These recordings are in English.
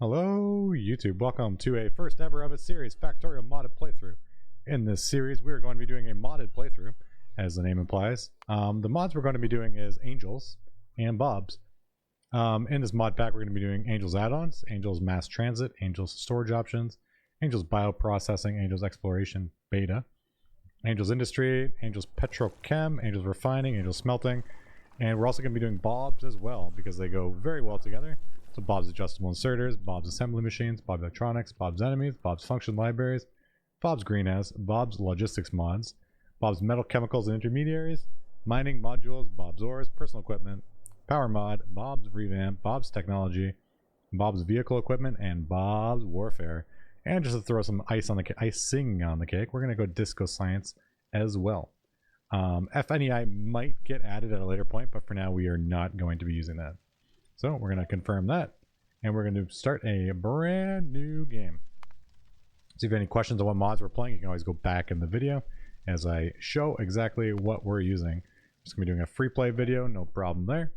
Hello YouTube, welcome to a first ever of a series, Factorio modded playthrough. In this series we are going to be doing a modded playthrough, as the name implies. The mods we're going to be doing is Angels and Bobs. In this mod pack we're going to be doing Angels add-ons, Angels mass transit, Angels storage options, Angels bioprocessing, Angels exploration beta, Angels industry, Angels petrochem, Angels refining, Angels smelting, and we're also going to be doing Bobs as well because they go very well together. So Bob's adjustable inserters, Bob's assembly machines, Bob's electronics, Bob's enemies, Bob's function libraries, Bob's greenhouse, Bob's logistics mods, Bob's metal chemicals and intermediaries, mining modules, Bob's ores, personal equipment, power mod, Bob's revamp, Bob's technology, Bob's vehicle equipment, and Bob's warfare. And just to throw some icing on the cake, we're going to go disco science as well. FNEI might get added at a later point, but for now we are not going to be using that. So we're going to confirm that, and we're going to start a brand new game. So if you have any questions on what mods we're playing, you can always go back in the video as I show exactly what we're using. I'm just going to be doing a free play video, no problem there.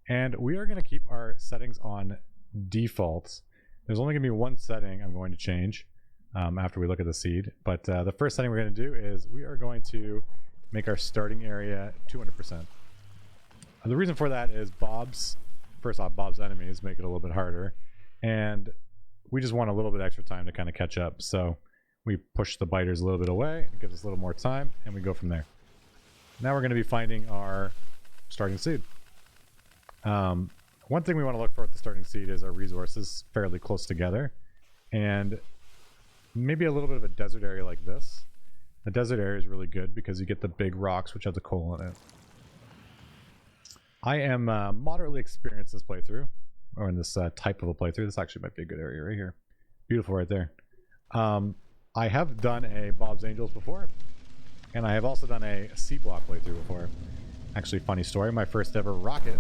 And we are going to keep our settings on defaults. There's only going to be one setting I'm going to change after we look at the seed. But the first setting we're going to do is we are going to make our starting area 200%. The reason for that is first off, Bob's enemies make it a little bit harder, and we just want a little bit extra time to kind of catch up. So we push the biters a little bit away, it gives us a little more time, and we go from there. Now we're going to be finding our starting seed. One thing we want to look for at the starting seed is our resources fairly close together, and maybe a little bit of a desert area like this. The desert area is really good because you get the big rocks which have the coal in it. I am moderately experienced in this playthrough, or in this type of a playthrough. This actually might be a good area right here. Beautiful right there. I have done a Bob's Angels before, and I have also done a C-block playthrough before. Actually, funny story, my first ever rocket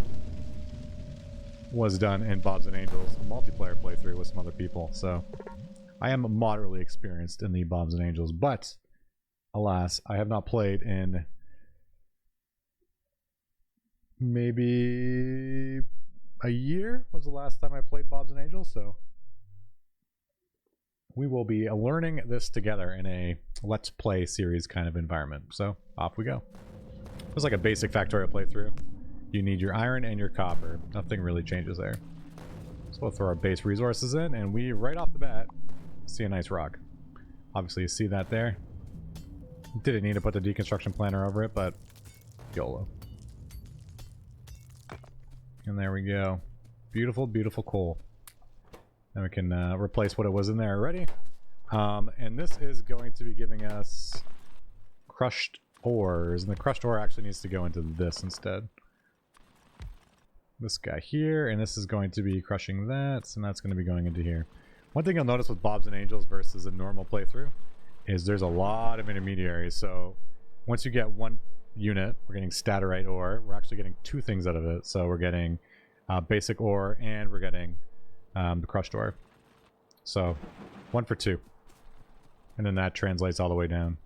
was done in Bob's and Angels, a multiplayer playthrough with some other people. So I am moderately experienced in the Bob's and Angels, but alas, I have not played in maybe a year was the last time I played Bobs and Angels, so we will be learning this together in a let's play series kind of environment. So off we go. It's like a basic Factorio playthrough. You need your iron and your copper. Nothing really changes there. So we'll throw our base resources in, and we right off the bat see a nice rock. Obviously you see that there. Didn't need to put the deconstruction planner over it, but YOLO. And there we go. Beautiful, beautiful coal. And we can replace what it was in there already. And this is going to be giving us crushed ores. And the crushed ore actually needs to go into this instead. This guy here. And this is going to be crushing that. And that's going to be going into here. One thing you'll notice with Bobs and Angels versus a normal playthrough is there's a lot of intermediaries. So once you get one unit, we're getting staterite ore. We're actually getting two things out of it. So we're getting basic ore, and we're getting the crushed ore. So 1 for 2, and then that translates all the way down.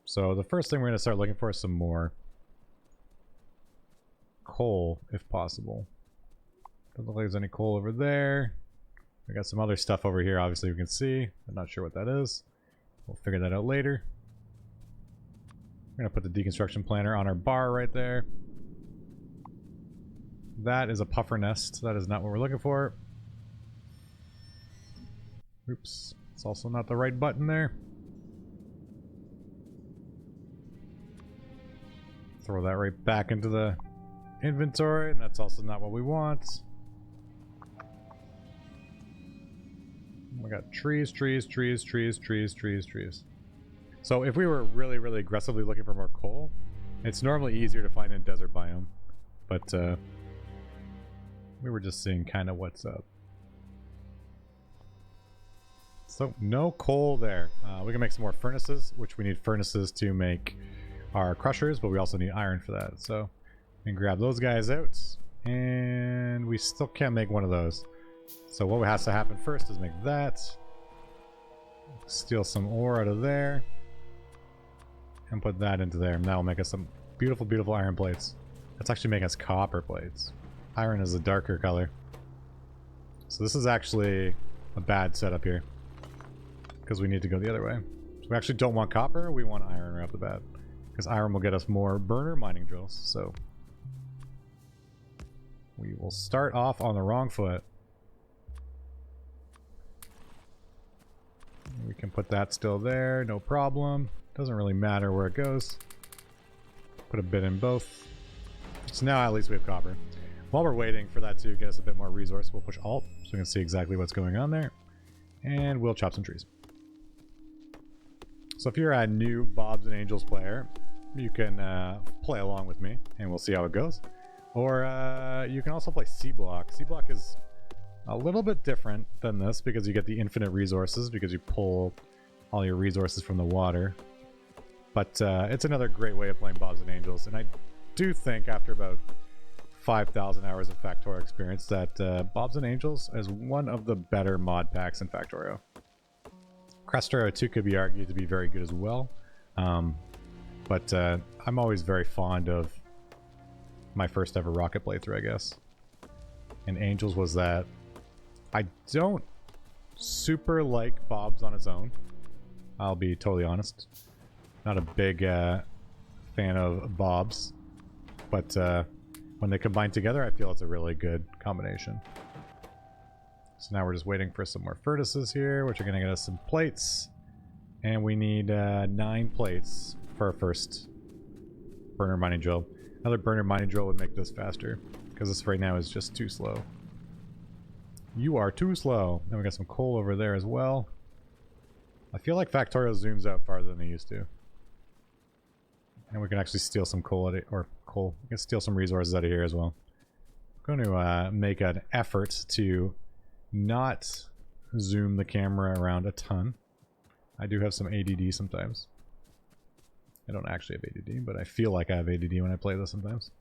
So the first thing we're going to start looking for is some more coal, if possible. Doesn't look like there's any coal over there. We got some other stuff over here, obviously we can see. I'm not sure what that is. We'll figure that out later. We're going to put the deconstruction planner on our bar right there. That is a puffer nest. That is not what we're looking for. Oops. It's also not the right button there. Throw that right back into the inventory, and that's also not what we want. We got trees, trees, trees, trees, trees, trees, trees. So if we were really, really aggressively looking for more coal, it's normally easier to find in desert biome. But we were just seeing kind of what's up. So no coal there. We can make some more furnaces, which we need furnaces to make our crushers, but we also need iron for that. So we can grab those guys out, and we still can't make one of those. So what has to happen first is make that. Steal some ore out of there. And put that into there, and that will make us some beautiful, beautiful iron plates. Let's actually make us copper plates. Iron is a darker color. So this is actually a bad setup here. Because we need to go the other way. So we actually don't want copper, we want iron right off the bat. Because iron will get us more burner mining drills, so... we will start off on the wrong foot. We can put that still there, no problem. Doesn't really matter where it goes. Put a bit in both. So now at least we have copper. While we're waiting for that to get us a bit more resource, we'll push Alt so we can see exactly what's going on there. And we'll chop some trees. So if you're a new Bobs and Angels player, you can play along with me and we'll see how it goes. Or you can also play C-Block. C-Block is a little bit different than this because you get the infinite resources because you pull all your resources from the water. But it's another great way of playing Bobs and Angels. And I do think after about 5,000 hours of Factorio experience that Bobs and Angels is one of the better mod packs in Factorio. Crestero 2 could be argued to be very good as well. But I'm always very fond of my first ever Rocket playthrough, I guess. And Angels was that. I don't super like Bobs on its own. I'll be totally honest. Not a big fan of Bobs. But when they combine together, I feel it's a really good combination. So now we're just waiting for some more furnaces here, which are going to get us some plates. And we need 9 plates for our first burner mining drill. Another burner mining drill would make this faster, because this right now is just too slow. You are too slow. Then we got some coal over there as well. I feel like Factorio zooms out farther than they used to. And we can actually steal some coal, we can steal some resources out of here as well. I'm going to make an effort to not zoom the camera around a ton. I do have some ADD sometimes. I don't actually have ADD, but I feel like I have ADD when I play this sometimes.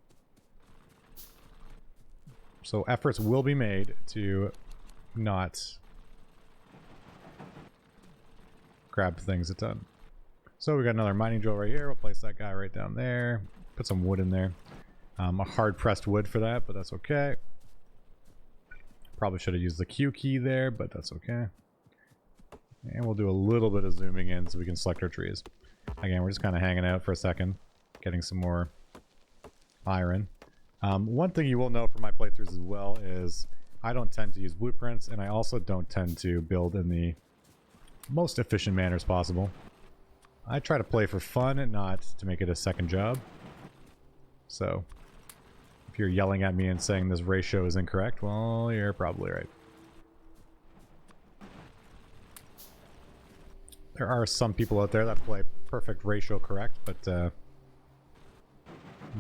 So efforts will be made to not grab things a ton. So we got another mining drill right here. We'll place that guy right down there. Put some wood in there. A hard pressed wood for that, but that's okay. Probably should have used the Q key there, but that's okay. And we'll do a little bit of zooming in so we can select our trees. Again, we're just kind of hanging out for a second, getting some more iron. One thing you will know from my playthroughs as well is I don't tend to use blueprints, and I also don't tend to build in the most efficient manners possible. I try to play for fun and not to make it a second job. So, if you're yelling at me and saying this ratio is incorrect, well, you're probably right. There are some people out there that play perfect ratio correct, but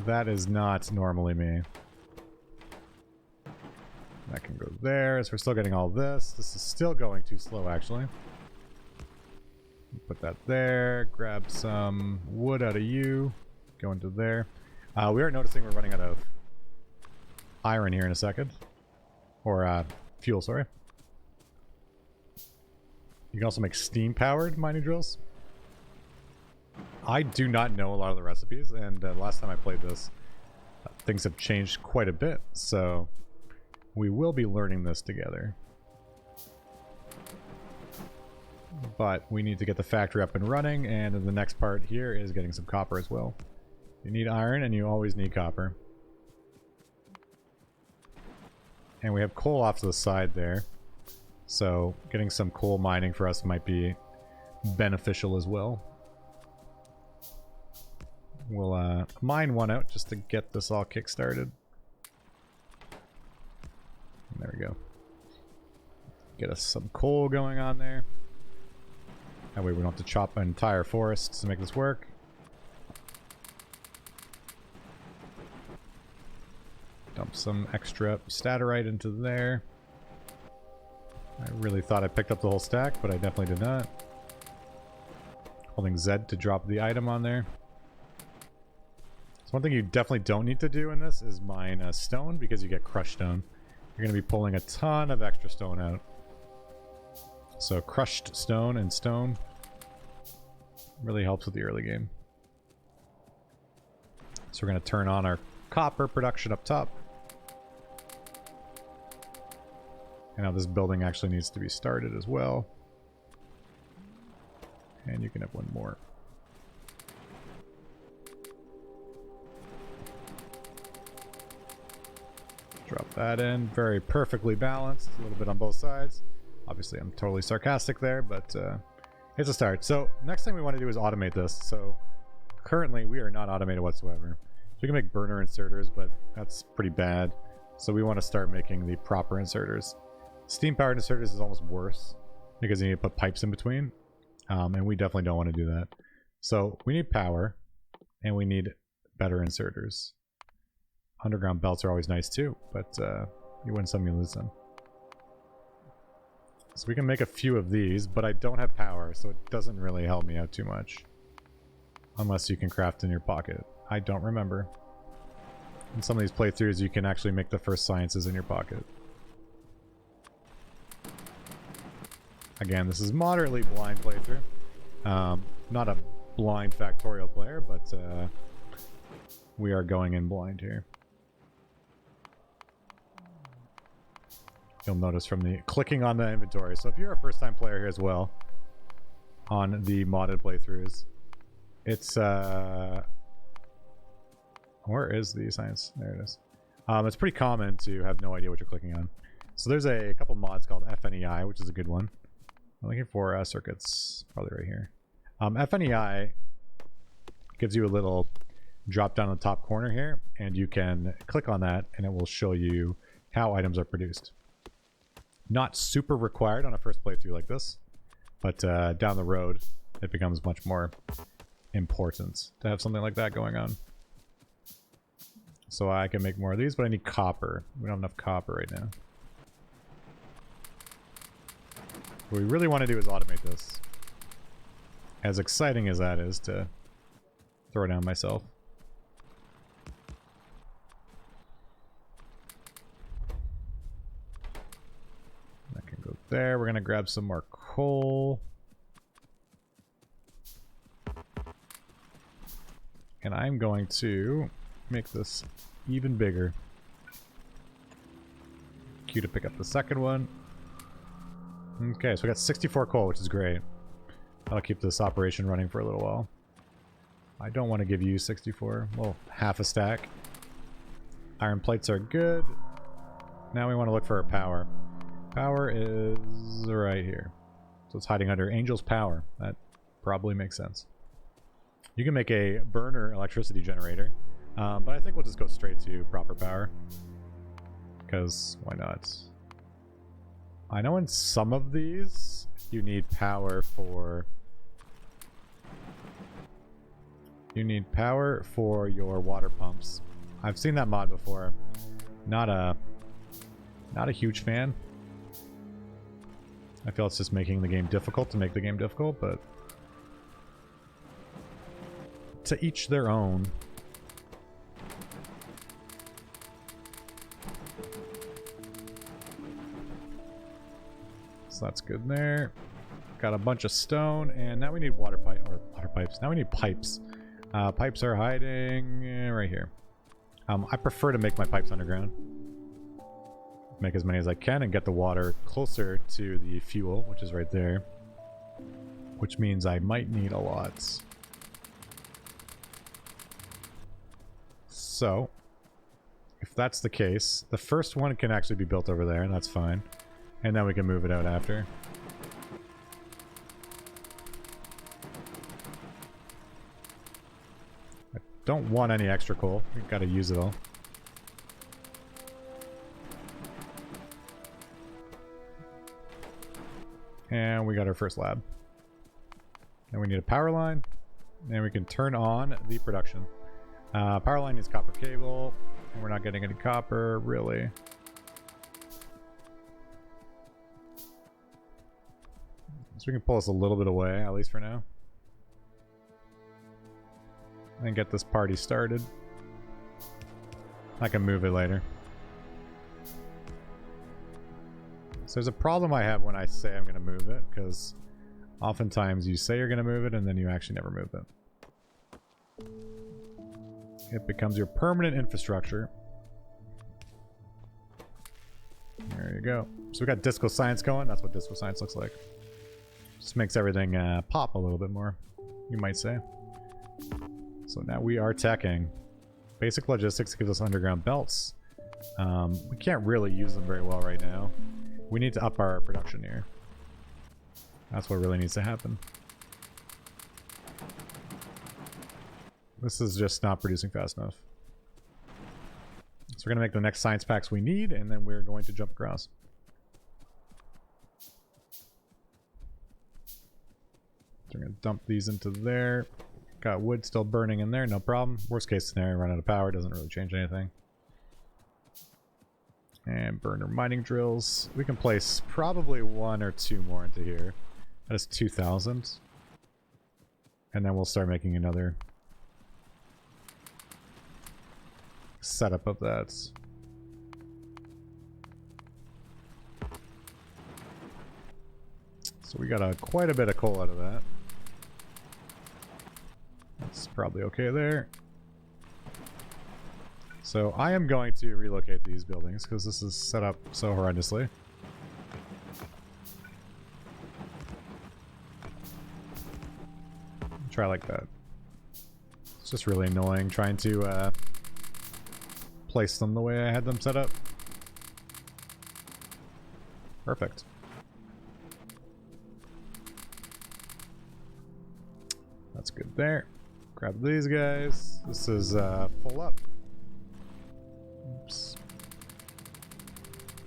that is not normally me. That can go there, so we're still getting all this. This is still going too slow, actually. Put that there, grab some wood out of you, go into there. We are noticing we're running out of iron here in a second. Or fuel, sorry. You can also make steam-powered mining drills. I do not know a lot of the recipes, and last time I played this, things have changed quite a bit, so we will be learning this together. But we need to get the factory up and running, and the next part here is getting some copper as well. You need iron, and you always need copper. And we have coal off to the side there, so getting some coal mining for us might be beneficial as well. We'll mine one out just to get this all kick-started. There we go. Get us some coal going on there. That way we don't have to chop an entire forest to make this work. Dump some extra staterite into there. I really thought I picked up the whole stack, but I definitely did not. Holding Z to drop the item on there. So one thing you definitely don't need to do in this is mine stone, because you get crushed stone. You're going to be pulling a ton of extra stone out. So crushed stone and stone really helps with the early game. So we're going to turn on our copper production up top. And now this building actually needs to be started as well. And you can have one more. Drop that in. Very perfectly balanced. A little bit on both sides. Obviously, I'm totally sarcastic there, but it's a start. So next thing we want to do is automate this. So currently, we are not automated whatsoever. So we can make burner inserters, but that's pretty bad. So we want to start making the proper inserters. Steam-powered inserters is almost worse because you need to put pipes in between. And we definitely don't want to do that. So we need power, and we need better inserters. Underground belts are always nice too, but you win some, you lose some. So we can make a few of these, but I don't have power, so it doesn't really help me out too much. Unless you can craft in your pocket. I don't remember. In some of these playthroughs, you can actually make the first sciences in your pocket. Again, this is moderately blind playthrough. Not a blind Factorio player, but we are going in blind here. You'll notice from the clicking on the inventory. So if you're a first-time player here as well, on the modded playthroughs, it's where is the science? There it is. It's pretty common to have no idea what you're clicking on. So there's a couple mods called FNEI, which is a good one. I'm looking for circuits, probably right here. FNEI gives you a little drop down in the top corner here, and you can click on that, and it will show you how items are produced. Not super required on a first playthrough like this, but down the road, it becomes much more important to have something like that going on. So I can make more of these, but I need copper. We don't have enough copper right now. What we really want to do is automate this. As exciting as that is to throw down myself. That can go there. We're going to grab some more coal. And I'm going to make this even bigger. Q to pick up the second one. Okay, so we got 64 coal, which is great. I'll keep this operation running for a little while. I don't want to give you 64. Well, half a stack. Iron plates are good. Now we want to look for our power. Power is right here. So it's hiding under Angel's Power. That probably makes sense. You can make a burner electricity generator. But I think we'll just go straight to proper power. Because why not? I know in some of these, you need power for... You need power for your water pumps. I've seen that mod before. Not a huge fan. I feel it's just making the game difficult to make the game difficult, but... to each their own. So that's good there. Got a bunch of stone, and now we need water pipes. Now we need pipes. Pipes are hiding right here. I prefer to make my pipes underground. Make as many as I can and get the water closer to the fuel, which is right there. Which means I might need a lot. So, if that's the case, the first one can actually be built over there, and that's fine. And then we can move it out after. I don't want any extra coal. We've got to use it all. And we got our first lab. And we need a power line. And we can turn on the production. Power line needs copper cable. And we're not getting any copper, really. So we can pull this a little bit away, at least for now. And get this party started. I can move it later. So there's a problem I have when I say I'm going to move it, because oftentimes you say you're going to move it and then you actually never move it. It becomes your permanent infrastructure. There There you go. So we got disco science going. That's what disco science looks like. Just makes everything pop a little bit more, you might say. So now we are teching. Basic logistics gives us underground belts. We can't really use them very well right now. We need to up our production here. That's what really needs to happen. This is just not producing fast enough. So we're going to make the next science packs we need, and then we're going to jump across. So we're going to dump these into there. Got wood still burning in there, no problem. Worst case scenario, run out of power, doesn't really change anything. And burner mining drills. We can place probably 1 or 2 more into here. That is 2,000. And then we'll start making another setup of that. So we got quite a bit of coal out of that. That's probably okay there. So I am going to relocate these buildings because this is set up so horrendously. Try like that. It's just really annoying trying to place them the way I had them set up. Perfect. That's good there. Grab these guys. This is full up. Oops.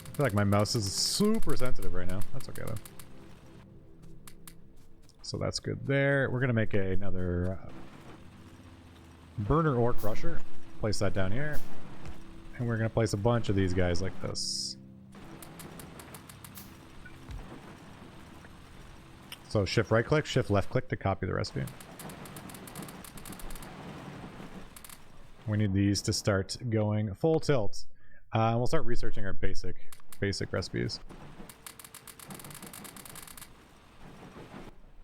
I feel like my mouse is super sensitive right now. That's okay though. So that's good there. We're gonna make another burner ore crusher. Place that down here. And we're gonna place a bunch of these guys like this. So shift right click, shift left click to copy the recipe. We need these to start going full tilt. We'll start researching our basic recipes.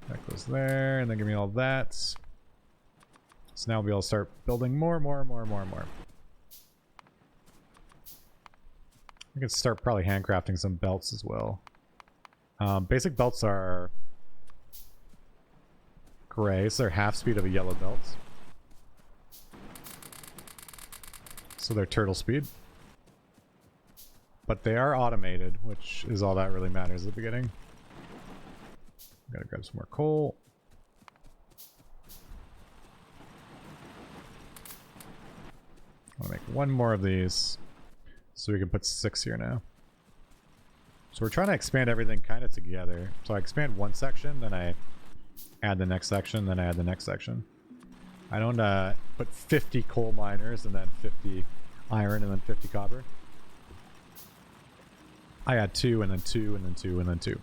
That goes there, and then give me all that. So now we'll be able to start building more. We can start probably handcrafting some belts as well. Basic belts are gray, so they're half speed of a yellow belt. So they're turtle speed. But they are automated, which is all that really matters at the beginning. Gotta grab some more coal. I'll make 1 more of these. So we can put 6 here now. So we're trying to expand everything kind of together. So I expand 1 section, then I add the next section, then I add the next section. I don't put 50 coal miners and then 50 iron and then 50 copper. I add 2 and then 2 and then 2 and then 2.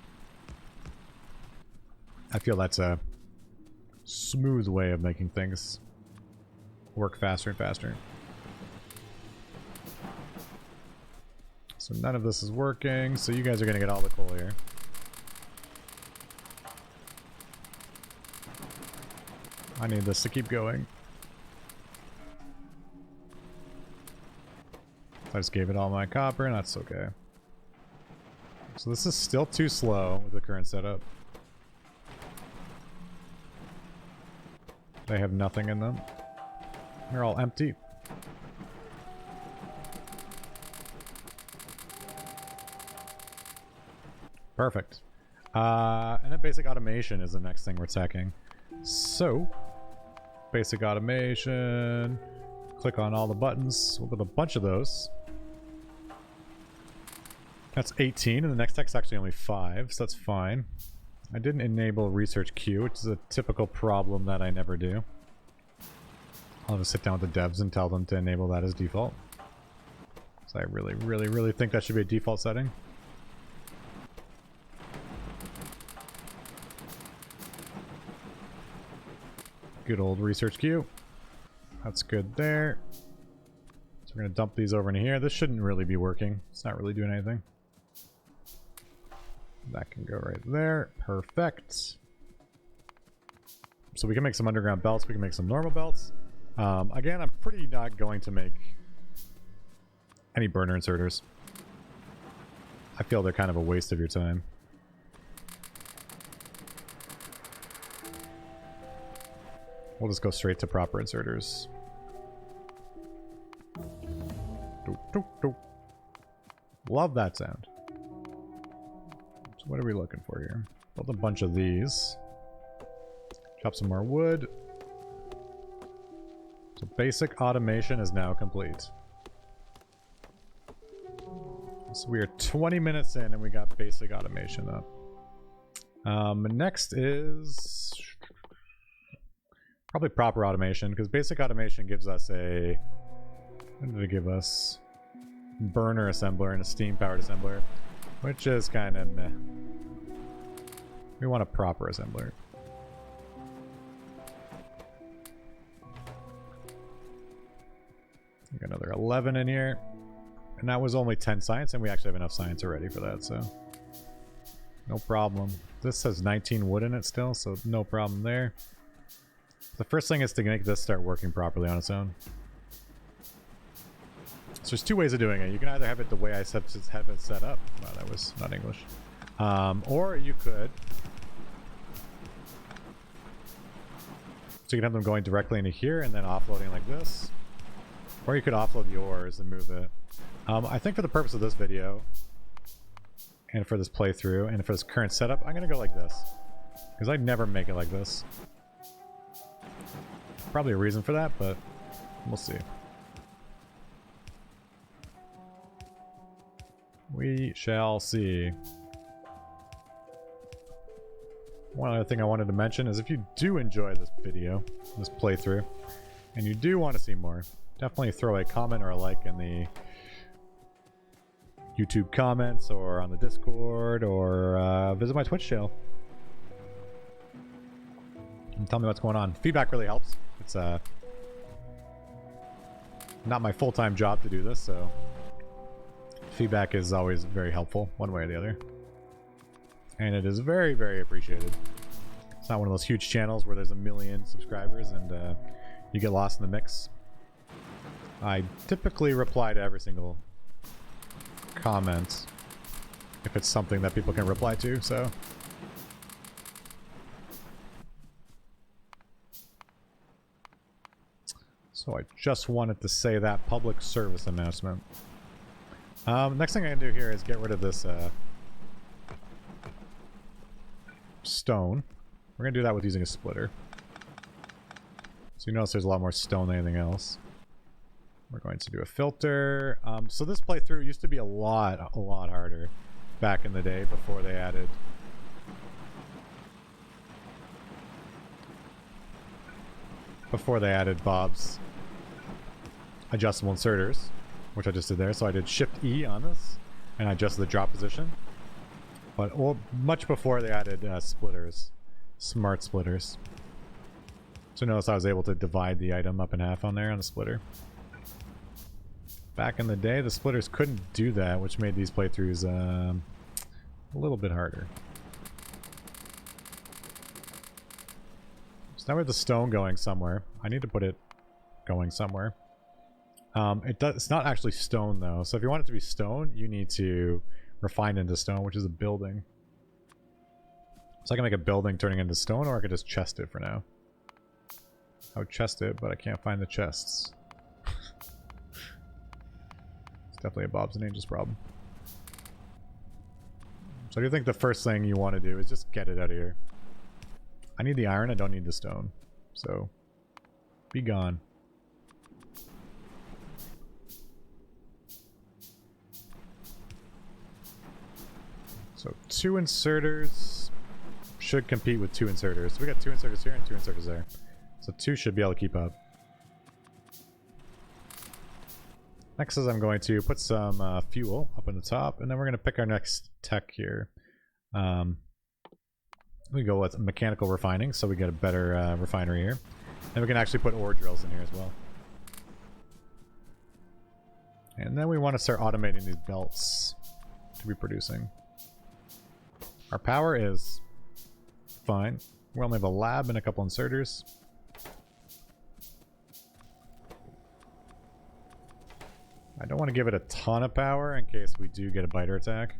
I feel that's a smooth way of making things work faster and faster. So none of this is working, so you guys are going to get all the coal here. I need this to keep going. I just gave it all my copper, and that's okay. So this is still too slow with the current setup. They have nothing in them. They're all empty. Perfect. And then basic automation is the next thing we're teching. So, basic automation. Click on all the buttons. We'll put a bunch of those. That's 18, and the next tech's actually only 5, so that's fine. I didn't enable research queue, which is a typical problem that I never do. I'll just sit down with the devs and tell them to enable that as default. So I really think that should be a default setting. Good old research queue. That's good there. So we're going to dump these over into here. This shouldn't really be working. It's not really doing anything. That can go right there. Perfect. So we can make some underground belts. We can make some normal belts. Again, I'm pretty not going to make any burner inserters. I feel they're kind of a waste of your time. We'll just go straight to proper inserters. Doop, doop, doop. Love that sound. So what are we looking for here? Build a bunch of these. Chop some more wood. So basic automation is now complete. So we are 20 minutes in and we got basic automation up. Next is probably proper automation, because basic automation gives us a... What did it give us? Burner assembler and a steam powered assembler, which is kind of meh. We want a proper assembler. We got another 11 in here. And that was only 10 science, and we actually have enough science already for that, so... No problem. This has 19 wood in it still, so no problem there. The first thing is to make this start working properly on its own. So there's two ways of doing it. You can either have it the way I have it set up. Wow, that was not English. Or you could... So you can have them going directly into here and then offloading like this. Or you could offload yours and move it. I think for the purpose of this video, and for this playthrough, and for this current setup, I'm going to go like this. Because I'd never make it like this. Probably a reason for that, but we'll see. We shall see. One other thing I wanted to mention is if you do enjoy this video, this playthrough, and you do want to see more, definitely throw a comment or a like in the YouTube comments or on the Discord, or visit my Twitch channel and tell me what's going on. Feedback really helps. It's not my full-time job to do this, so feedback is always very helpful one way or the other, and it is very, very appreciated. It's not one of those huge channels where there's a million subscribers and you get lost in the mix. I typically reply to every single comment if it's something that people can reply to, so I just wanted to say that public service announcement. Next thing I can do here is get rid of this stone. We're gonna do that with using a splitter. So you notice there's a lot more stone than anything else. We're going to do a filter. So this playthrough used to be a lot harder back in the day before they added Bob's adjustable inserters, which I just did there. So I did Shift E on this and I adjusted the drop position. But much before they added splitters, smart splitters. So notice I was able to divide the item up in half on there on the splitter. Back in the day, the splitters couldn't do that, which made these playthroughs a little bit harder. So now we have the stone going somewhere. I need to put it going somewhere. It's not actually stone though, so if you want it to be stone, you need to refine into stone, which is a building. So I can make a building turning into stone, or I could just chest it for now. I would chest it, but I can't find the chests. It's definitely a Bobs and Angels problem. So I do think the first thing you want to do is just get it out of here. I need the iron, I don't need the stone. So, be gone. So 2 inserters should compete with 2 inserters. So we got 2 inserters here and 2 inserters there. So 2 should be able to keep up. Next is I'm going to put some fuel up on the top, and then we're going to pick our next tech here. We go with mechanical refining, so we get a better refinery here. And we can actually put ore drills in here as well. And then we want to start automating these belts to be producing. Our power is fine. We only have a lab and a couple inserters. I don't want to give it a ton of power in case we do get a biter attack.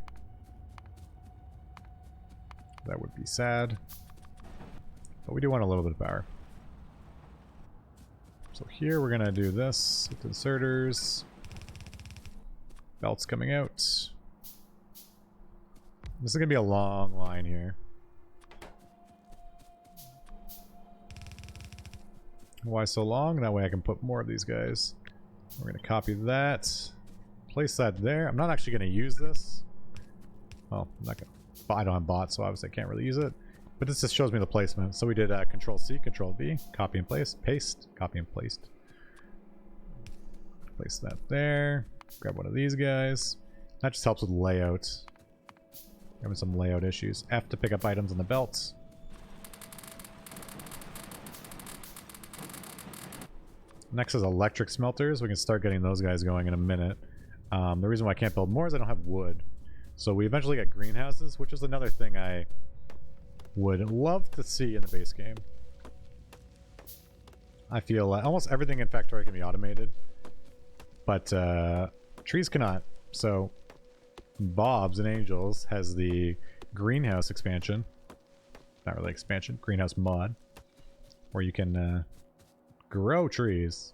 That would be sad. But we do want a little bit of power. So here we're going to do this with inserters. Belts coming out. This is going to be a long line here. Why so long? That way I can put more of these guys. We're going to copy that. Place that there. I'm not actually going to use this. Well, I'm not going to. I don't have bots, so obviously I can't really use it. But this just shows me the placement. So we did Control C, Control V, copy and place, paste, copy and paste. Place that there. Grab one of these guys. That just helps with layout. Having some layout issues. F to pick up items on the belts. Next is electric smelters. We can start getting those guys going in a minute. The reason why I can't build more is I don't have wood. So we eventually get greenhouses, which is another thing I would love to see in the base game. I feel like almost everything in Factorio can be automated, but trees cannot. So Bobs and Angels has the greenhouse expansion. Not really expansion, greenhouse mod, where you can grow trees.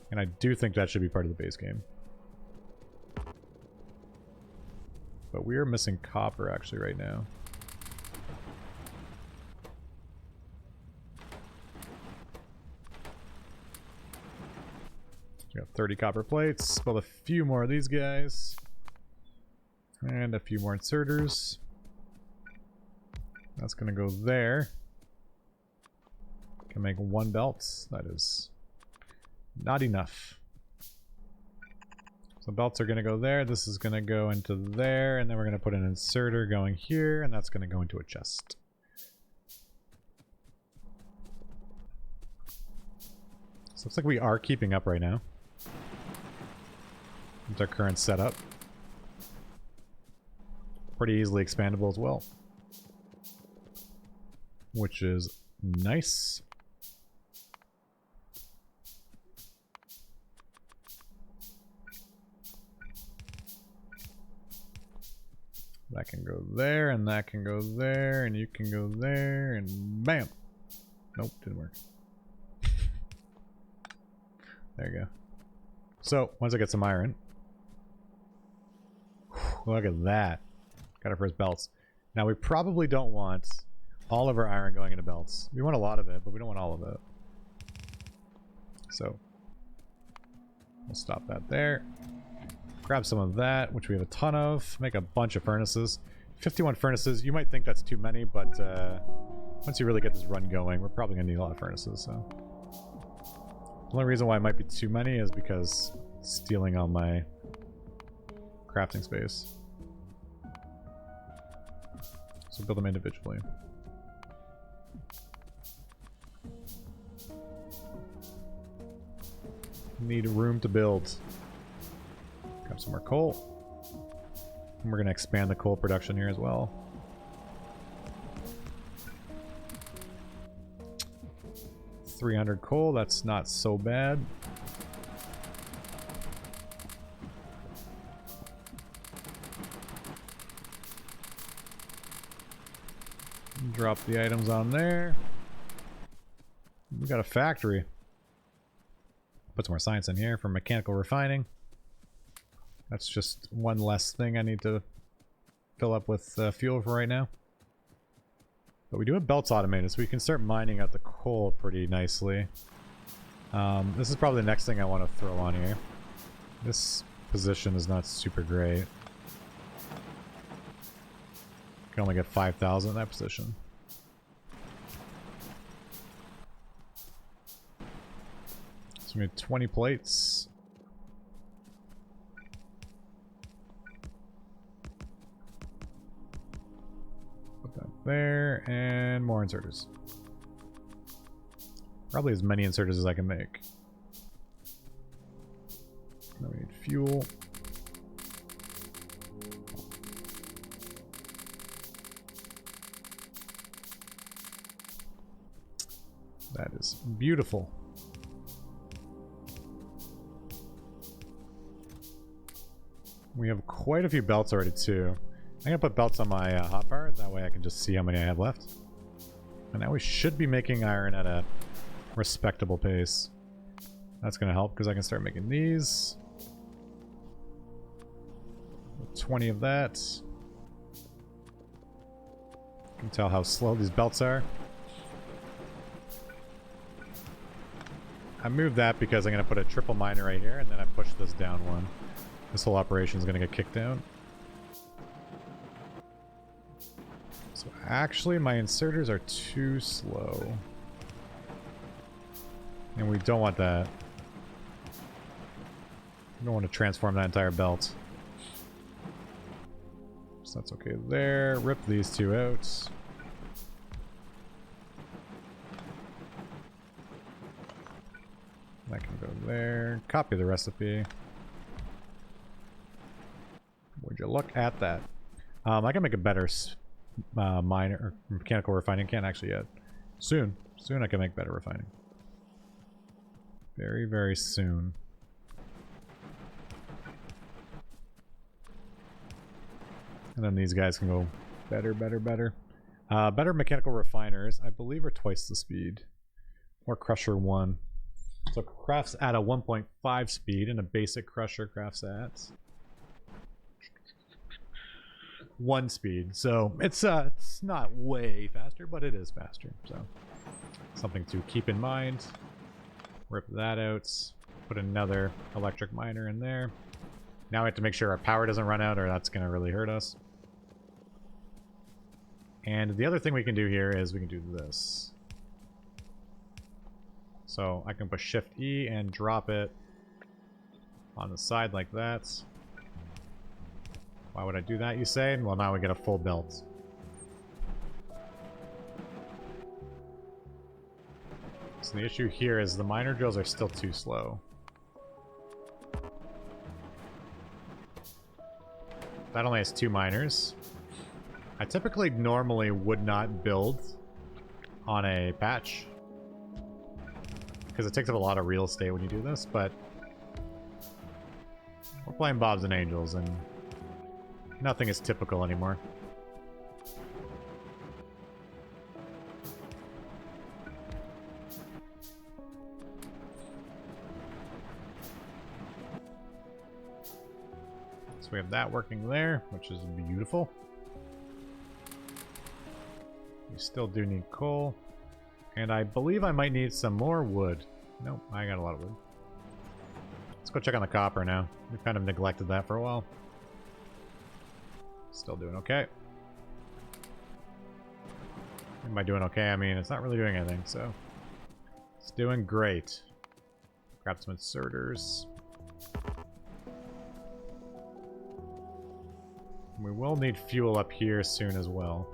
And I do think that should be part of the base game. But we are missing copper actually right now. We got 30 copper plates. Build a few more of these guys. And a few more inserters. That's going to go there. Can make one belt. That is not enough. So belts are going to go there. This is going to go into there. And then we're going to put an inserter going here. And that's going to go into a chest. So looks like we are keeping up right now. With our current setup. Pretty easily expandable as well. Which is nice. That can go there, and that can go there, and you can go there, and bam! Nope, didn't work. There you go. So, once I get some iron... Look at that. Got our first belts. Now, we probably don't want all of our iron going into belts. We want a lot of it, but we don't want all of it. So, we'll stop that there. Grab some of that, which we have a ton of. Make a bunch of furnaces. 51 furnaces. You might think that's too many, but once you really get this run going, we're probably going to need a lot of furnaces. So, the only reason why it might be too many is because it's stealing all my crafting space. So build them individually. Need room to build. Grab some more coal. And we're going to expand the coal production here as well. $300 coal, that's not so bad. Drop the items on there. We got a factory. Put some more science in here for mechanical refining. That's just one less thing I need to fill up with fuel for right now. But we do have belts automated, so we can start mining out the coal pretty nicely. This is probably the next thing I want to throw on here. This position is not super great. Can only get 5,000 in that position. So we need 20 plates. Put that there, and more inserters. Probably as many inserters as I can make. Now we need fuel. That is beautiful. We have quite a few belts already too. I'm gonna put belts on my hotbar. start. That way I can just see how many I have left. And now we should be making iron at a respectable pace. That's going to help because I can start making these. 20 of that. You can tell how slow these belts are. I moved that because I'm going to put a triple miner right here, and then I push this down one. This whole operation is going to get kicked down. So actually, my inserters are too slow. And we don't want that. We don't want to transform that entire belt. So that's okay there. Rip these two out. That can go there. Copy the recipe. Would you look at that? I can make a better miner or mechanical refining. Can't actually yet. Soon. Soon I can make better refining. Very, very soon. And then these guys can go better, better, better. Better mechanical refiners, I believe, are twice the speed. Or crusher 1. So crafts at a 1.5 speed, and a basic crusher crafts at 1 speed. So it's not way faster, but it is faster. So something to keep in mind. Rip that out. Put another electric miner in there. Now we have to make sure our power doesn't run out, or that's going to really hurt us. And the other thing we can do here is we can do this. So I can push Shift E and drop it on the side like that. Why would I do that, you say? Well, now we get a full belt. So the issue here is the miner drills are still too slow. That only has 2 miners. I typically normally would not build on a patch, because it takes up a lot of real estate when you do this, but we're playing Bobs and Angels, and nothing is typical anymore. So we have that working there, which is beautiful. We still do need coal. And I believe I might need some more wood. Nope, I got a lot of wood. Let's go check on the copper now. We kind of neglected that for a while. Still doing okay. And by doing okay, I mean it's not really doing anything, so it's doing great. Grab some inserters. We will need fuel up here soon as well.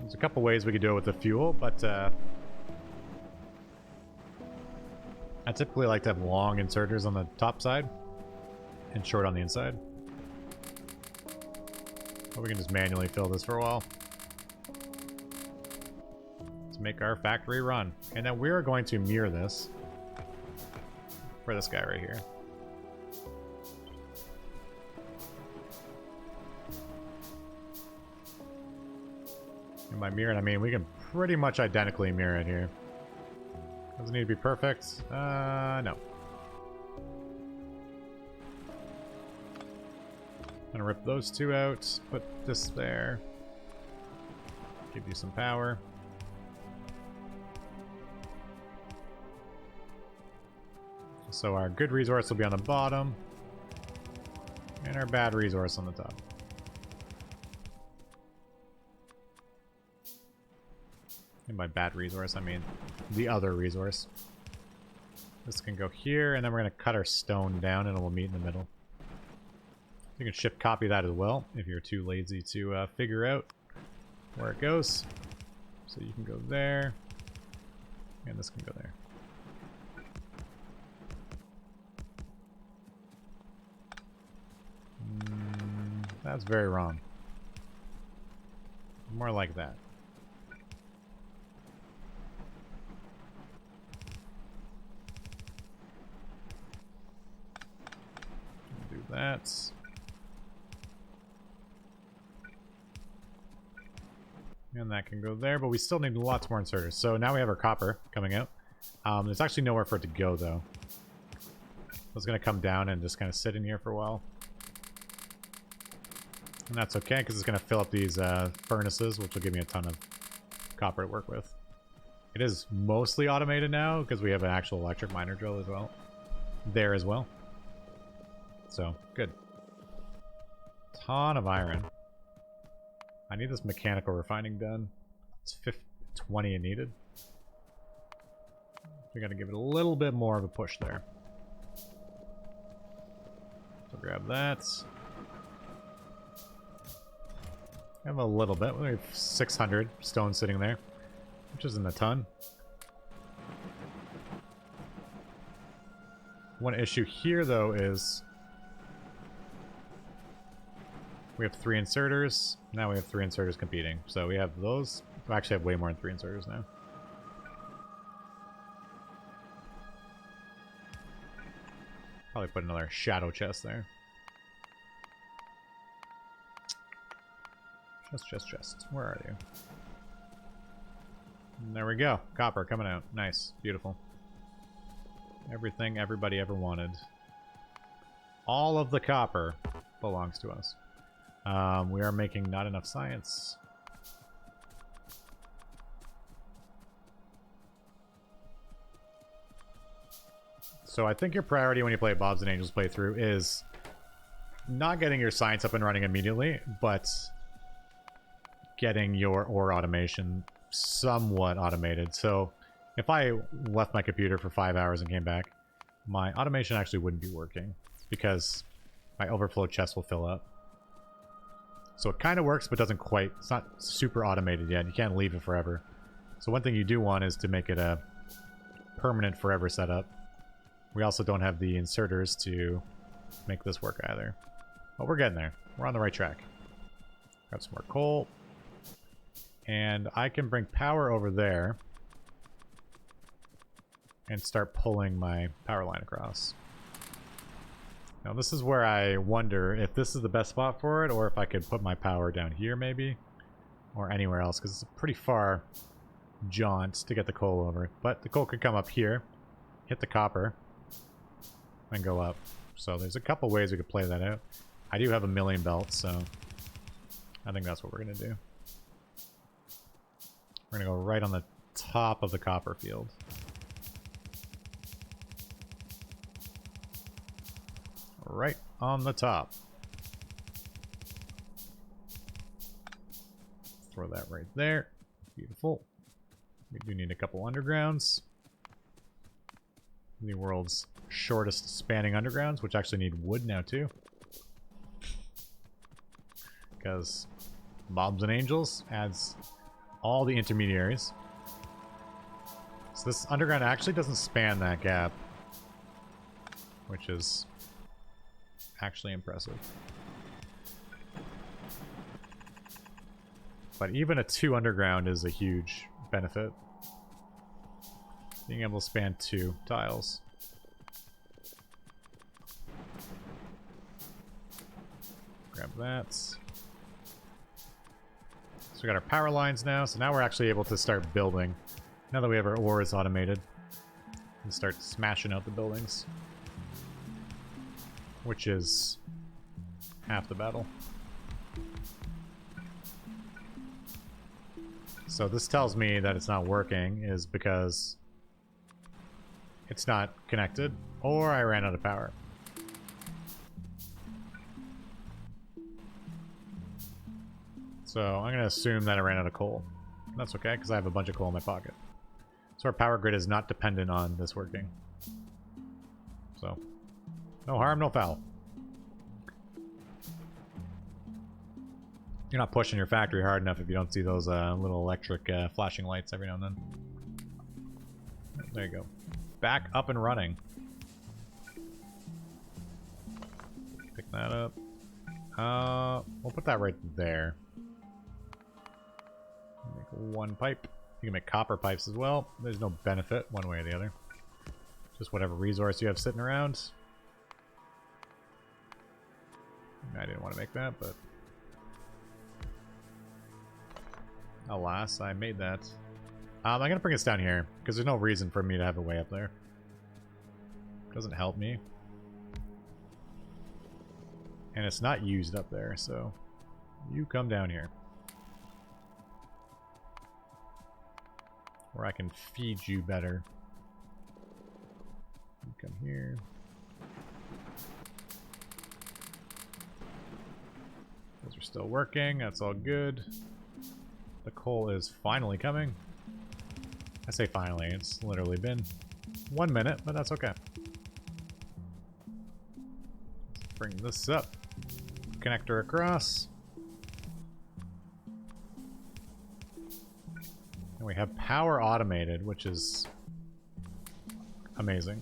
There's a couple ways we could do it with the fuel, but I typically like to have long inserters on the top side and short on the inside. But we can just manually fill this for a while to make our factory run. And then we're going to mirror this for this guy right here. And by mirroring, I mean we can pretty much identically mirror it here. Doesn't need to be perfect. No. Gonna rip those 2 out, put this there. Give you some power. So our good resource will be on the bottom, and our bad resource on the top. And by bad resource, I mean the other resource. This can go here, and then we're going to cut our stone down, and it will meet in the middle. You can shift copy that as well, if you're too lazy to figure out where it goes. So you can go there, and this can go there. That's very wrong. More like that. Do that. And that can go there, but we still need lots more inserters. So now we have our copper coming out. There's actually nowhere for it to go, though. It's going to come down and just kind of sit in here for a while. And that's okay, because it's going to fill up these furnaces, which will give me a ton of copper to work with. It is mostly automated now, because we have an actual electric miner drill as well. There as well. So, good. Ton of iron. I need this mechanical refining done. It's 20 needed. We got to give it a little bit more of a push there. So grab that. I have a little bit. We have 600 stone sitting there, which isn't a ton. One issue here, though, is we have 3 inserters. Now we have 3 inserters competing. So we have those. We actually have way more than 3 inserters now. Probably put another shadow chest there. Chest. Where are you? And there we go. Copper coming out. Nice. Beautiful. Everything everybody ever wanted. All of the copper belongs to us. We are making not enough science. So I think your priority when you play Bobs and Angels playthrough is not getting your science up and running immediately, but getting your ore automation somewhat automated. So if I left my computer for 5 hours and came back, my automation actually wouldn't be working because my overflow chest will fill up. So it kind of works, but doesn't quite. It's not super automated yet. You can't leave it forever. So one thing you do want is to make it a permanent forever setup. We also don't have the inserters to make this work either. But we're getting there. We're on the right track. Got some more coal. And I can bring power over there and start pulling my power line across. Now this is where I wonder if this is the best spot for it, or if I could put my power down here maybe, or anywhere else, because it's a pretty far jaunt to get the coal over. But the coal could come up here, hit the copper, and go up. So there's a couple ways we could play that out. I do have a milling belt, so I think that's what we're going to do. We're going to go right on the top of the copper field. Right on the top. Throw that right there. Beautiful. We do need a couple undergrounds. The world's shortest spanning undergrounds, which actually need wood now too. Because Bobs and Angels adds all the intermediaries. So this underground actually doesn't span that gap, which is actually impressive. But even a 2 underground is a huge benefit. Being able to span 2 tiles. Grab that. So we got our power lines now, so now we're actually able to start building. Now that we have our ores automated, and start smashing out the buildings. Which is half the battle. So this tells me that it's not working is because it's not connected, or I ran out of power. So I'm going to assume that I ran out of coal. That's okay, because I have a bunch of coal in my pocket. So our power grid is not dependent on this working. So, no harm, no foul. You're not pushing your factory hard enough if you don't see those little electric flashing lights every now and then. There you go. Back up and running. Pick that up. We'll put that right there. Make 1 pipe. You can make copper pipes as well. There's no benefit one way or the other. Just whatever resource you have sitting around. I didn't want to make that, but Alas, I made that. I'm gonna bring this down here, because there's no reason for me to have it way up there. Doesn't help me. And it's not used up there, so you come down here. Where I can feed you better. You come here. Those are still working, that's all good. The coal is finally coming. I say finally, it's literally been 1 minute, but that's okay. Let's bring this up. Connector across. And we have power automated, which is amazing.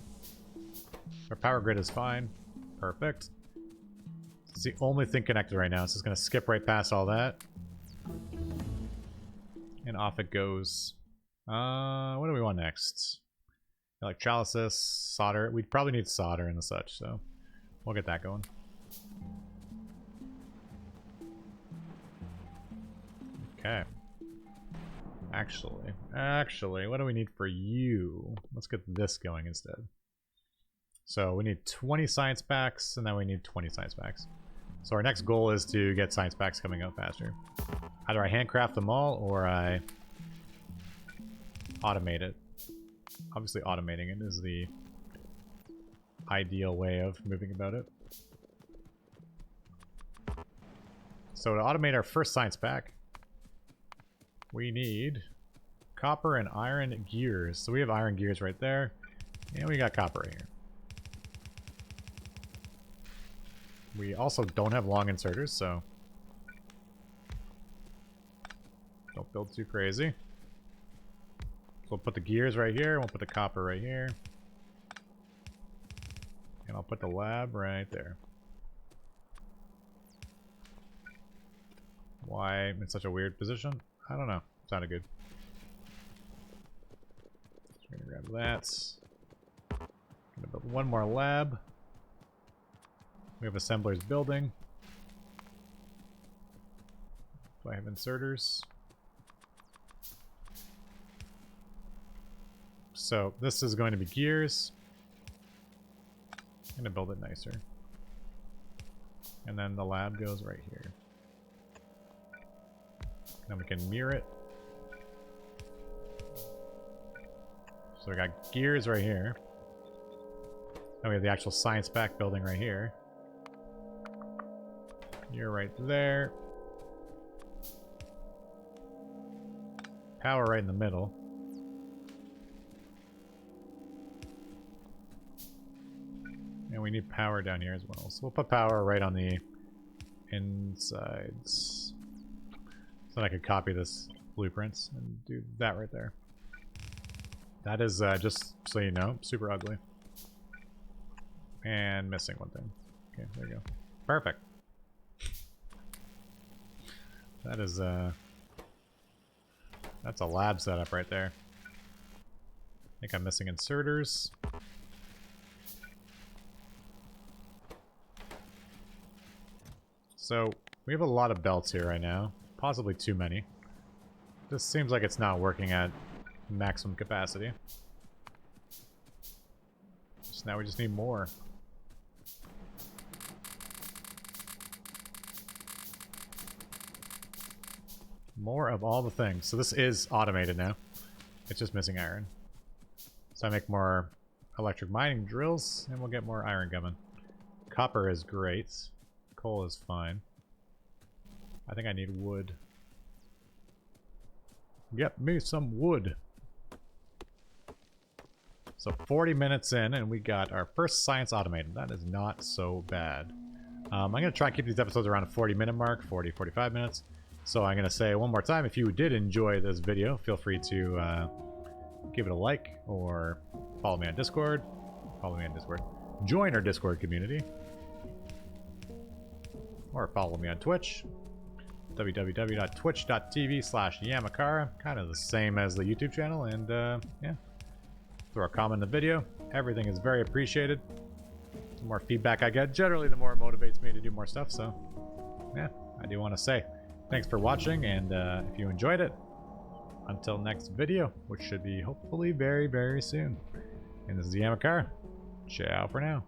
Our power grid is fine. Perfect. It's the only thing connected right now, so it's going to skip right past all that. And off it goes. What do we want next? Electrolysis, solder. We'd probably need solder and such, so we'll get that going. Okay. Actually, what do we need for you? Let's get this going instead. So we need 20 science packs, and then we need 20 science packs. So our next goal is to get science packs coming out faster. Either I handcraft them all, or I automate it. Obviously automating it is the ideal way of moving about it. So to automate our first science pack, we need copper and iron gears. So we have iron gears right there, and we got copper right here. We also don't have long inserters, so don't build too crazy. So we'll put the gears right here, we'll put the copper right here. And I'll put the lab right there. Why in such a weird position? I don't know. Sounded good. So we're gonna grab that. Gonna build one more lab. We have assemblers building. Do I have inserters? So this is going to be gears. I'm gonna build it nicer. And then the lab goes right here. Then we can mirror it. So we got gears right here. Then we have the actual science pack building right here. You're right there. Power right in the middle. And we need power down here as well. So we'll put power right on the insides. So I could copy this blueprints and do that right there. That is, just so you know, super ugly. And missing one thing. Okay, there you go. Perfect. That is, that's a lab setup right there. I think I'm missing inserters. So, we have a lot of belts here right now. Possibly too many. This seems like it's not working at maximum capacity. So now we just need more. More of all the things. So this is automated now. It's just missing iron. So I make more electric mining drills, and we'll get more iron coming. Copper is great. Coal is fine. I think I need wood. Get me some wood. So 40 minutes in, and we got our first science automated. That is not so bad. I'm going to try and keep these episodes around a 40-minute mark, 40, 45 minutes. So I'm going to say one more time, if you did enjoy this video, feel free to give it a like, or follow me on Discord. Follow me on Discord. Join our Discord community. Or follow me on Twitch. www.twitch.tv/Yamakara. Kind of the same as the YouTube channel. And yeah. Throw a comment in the video. Everything is very appreciated. The more feedback I get, generally the more it motivates me to do more stuff. So yeah, I do want to say thanks for watching, and if you enjoyed it, until next video, which should be hopefully very, very soon. And this is the Amakara. Ciao for now.